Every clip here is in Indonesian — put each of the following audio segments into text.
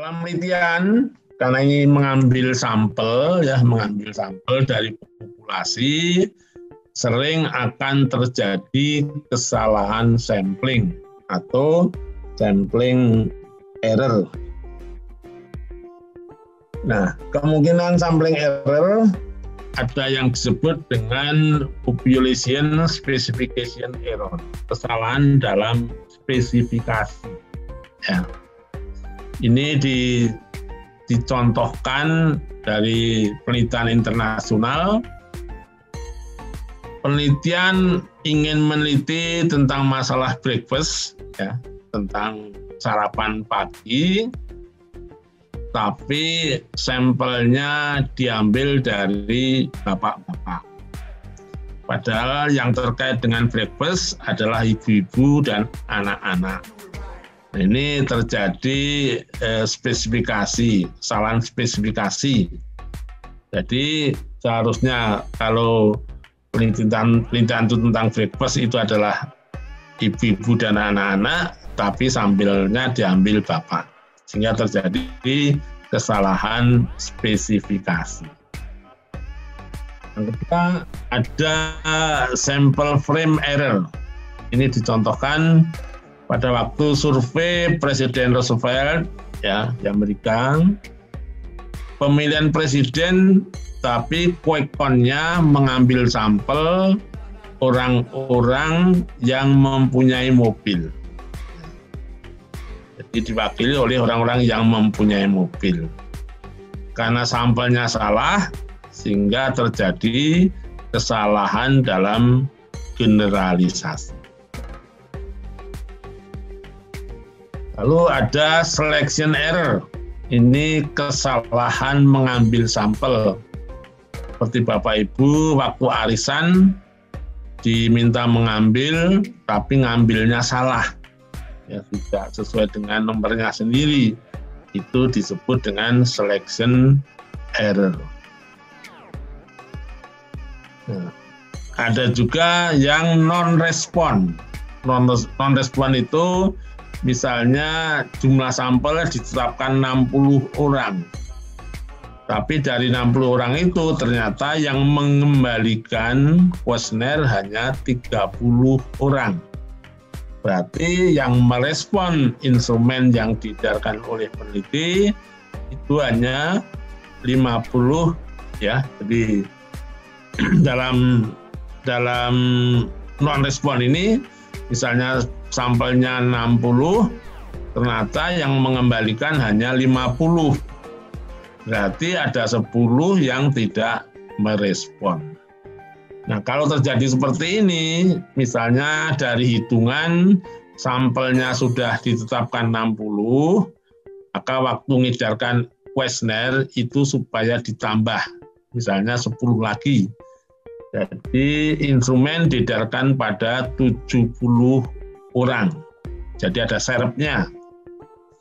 Dalam penelitian, karena ini mengambil sampel dari populasi, sering akan terjadi kesalahan sampling atau sampling error. Nah, kemungkinan sampling error ada yang disebut dengan population specification error, kesalahan dalam spesifikasi. Ya. Ini dicontohkan dari penelitian internasional. Penelitian ingin meneliti tentang masalah breakfast, ya, tentang sarapan pagi, tapi sampelnya diambil dari bapak-bapak. Padahal yang terkait dengan breakfast adalah ibu-ibu dan anak-anak. Ini terjadi spesifikasi, kesalahan spesifikasi. Jadi seharusnya kalau penelitian itu tentang breakfast itu adalah ibu-ibu dan anak-anak, tapi sampelnya diambil bapak. Sehingga terjadi kesalahan spesifikasi. Yang kedua, ada sample frame error. Ini dicontohkan pada waktu survei Presiden Roosevelt, ya, di Amerika, pemilihan presiden, tapi quick count-nya mengambil sampel orang-orang yang mempunyai mobil. Jadi diwakili oleh orang-orang yang mempunyai mobil. Karena sampelnya salah, sehingga terjadi kesalahan dalam generalisasi. Lalu ada selection error. Ini kesalahan mengambil sampel. Seperti Bapak Ibu waktu arisan diminta mengambil, tapi ngambilnya salah. Ya, tidak sesuai dengan nomornya sendiri. Itu disebut dengan selection error. Nah, ada juga yang non-respon. Non-respon itu misalnya jumlah sampel ditetapkan 60 orang. Tapi dari 60 orang itu ternyata yang mengembalikan kuesioner hanya 30 orang. Berarti yang merespon instrumen yang diedarkan oleh peneliti itu hanya 50, ya. Jadi dalam non-respon ini misalnya sampelnya 60, ternyata yang mengembalikan hanya 50. Berarti ada 10 yang tidak merespon. Nah, kalau terjadi seperti ini, misalnya dari hitungan sampelnya sudah ditetapkan 60, maka waktu mengedarkan kuesioner itu supaya ditambah, misalnya 10 lagi. Jadi instrumen diedarkan pada 70 orang. Jadi ada serepnya.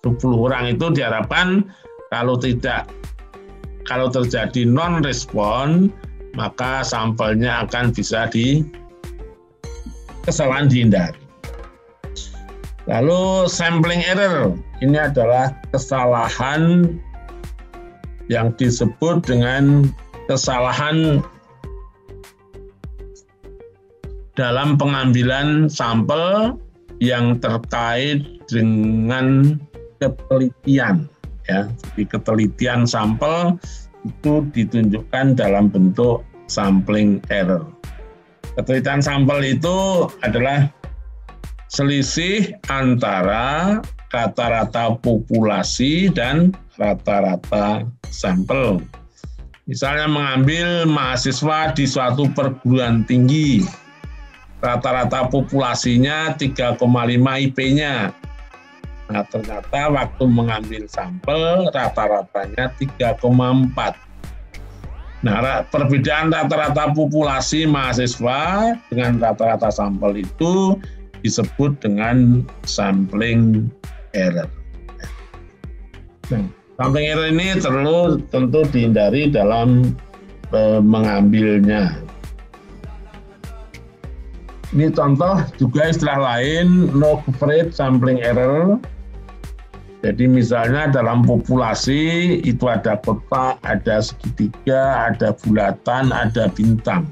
10 orang itu diharapkan kalau terjadi non-respon, maka sampelnya akan bisa kesalahan dihindari. Lalu sampling error, ini adalah kesalahan yang disebut dengan kesalahan dalam pengambilan sampel yang terkait dengan ketelitian. Ya, jadi ketelitian sampel itu ditunjukkan dalam bentuk sampling error. Ketelitian sampel itu adalah selisih antara rata-rata populasi dan rata-rata sampel. Misalnya mengambil mahasiswa di suatu perguruan tinggi, rata-rata populasinya 3,5 IP-nya. Nah, ternyata waktu mengambil sampel rata-ratanya 3,4. Nah, perbedaan rata-rata populasi mahasiswa dengan rata-rata sampel itu disebut dengan sampling error. Nah, sampling error ini tentu dihindari dalam mengambilnya. Ini contoh juga istilah lain, no coverage sampling error. Jadi misalnya dalam populasi itu ada kotak, ada segitiga, ada bulatan, ada bintang.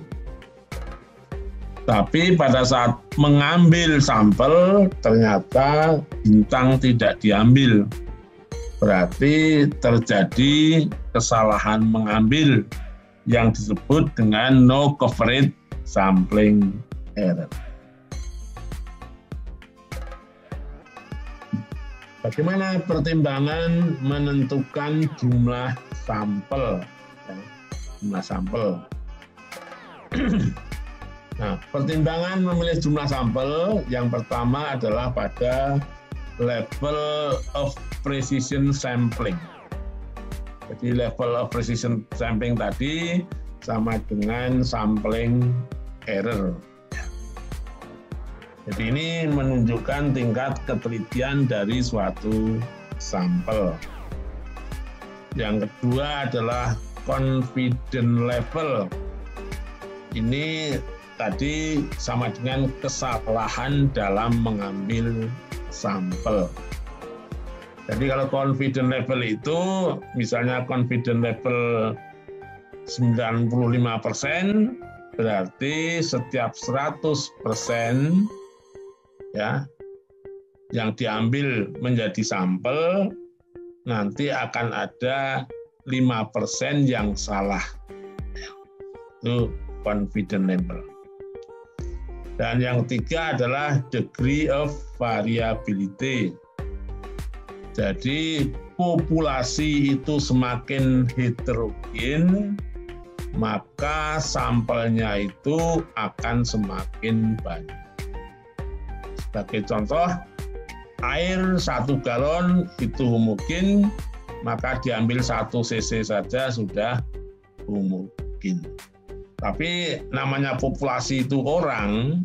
Tapi pada saat mengambil sampel ternyata bintang tidak diambil. Berarti terjadi kesalahan mengambil yang disebut dengan no coverage sampling error. Bagaimana pertimbangan menentukan jumlah sampel? Jumlah sampel. Nah, pertimbangan memilih jumlah sampel yang pertama adalah pada level of precision sampling. Jadi level of precision sampling tadi sama dengan sampling error. Jadi ini menunjukkan tingkat ketelitian dari suatu sampel. Yang kedua adalah confidence level. Ini tadi sama dengan kesalahan dalam mengambil sampel. Jadi kalau confidence level itu, misalnya confidence level 95%, berarti setiap 100% ya yang diambil menjadi sampel, nanti akan ada 5% yang salah. Itu confidence level. Dan yang ketiga adalah degree of variability. Jadi populasi itu semakin heterogen, maka sampelnya itu akan semakin banyak. Sebagai contoh, air 1 galon itu homogen, maka diambil 1 cc saja sudah homogen. Tapi namanya populasi itu orang,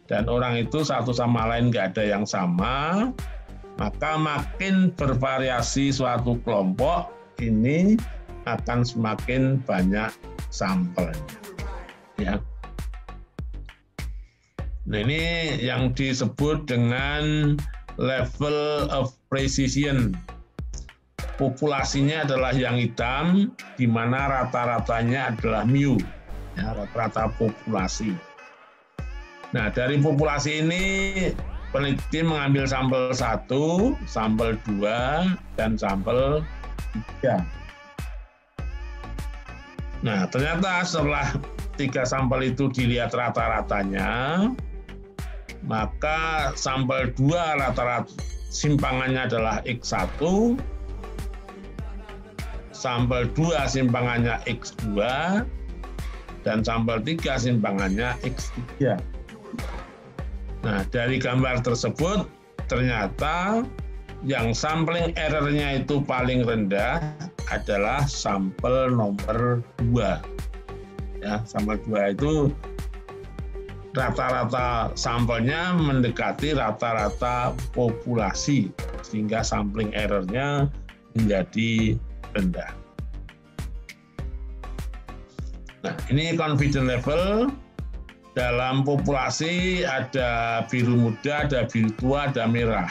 dan orang itu satu sama lain nggak ada yang sama, maka makin bervariasi suatu kelompok, ini akan semakin banyak sampelnya. Ya. Nah, ini yang disebut dengan level of precision. Populasinya adalah yang hitam, di mana rata-ratanya adalah mu, ya, rata-rata populasi. Nah, dari populasi ini peneliti mengambil sampel 1, sampel 2, dan sampel 3. Nah, ternyata setelah 3 sampel itu dilihat rata-ratanya, maka sampel 2 rata-rata simpangannya adalah X1, sampel 2 simpangannya X2, dan sampel 3 simpangannya X3. Nah, dari gambar tersebut ternyata yang sampling error-nya itu paling rendah adalah sampel nomor 2. Ya, sampel 2 itu rata-rata sampelnya mendekati rata-rata populasi, sehingga sampling error-nya menjadi rendah. Nah, ini confidence level. Dalam populasi ada biru muda, ada biru tua, ada merah.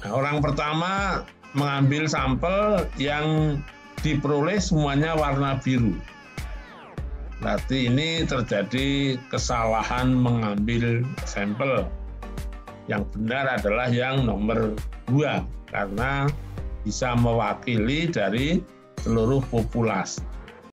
Nah, orang pertama mengambil sampel yang diperoleh semuanya warna biru. Berarti ini terjadi kesalahan mengambil sampel. Yang benar adalah yang nomor 2, karena bisa mewakili dari seluruh populasi.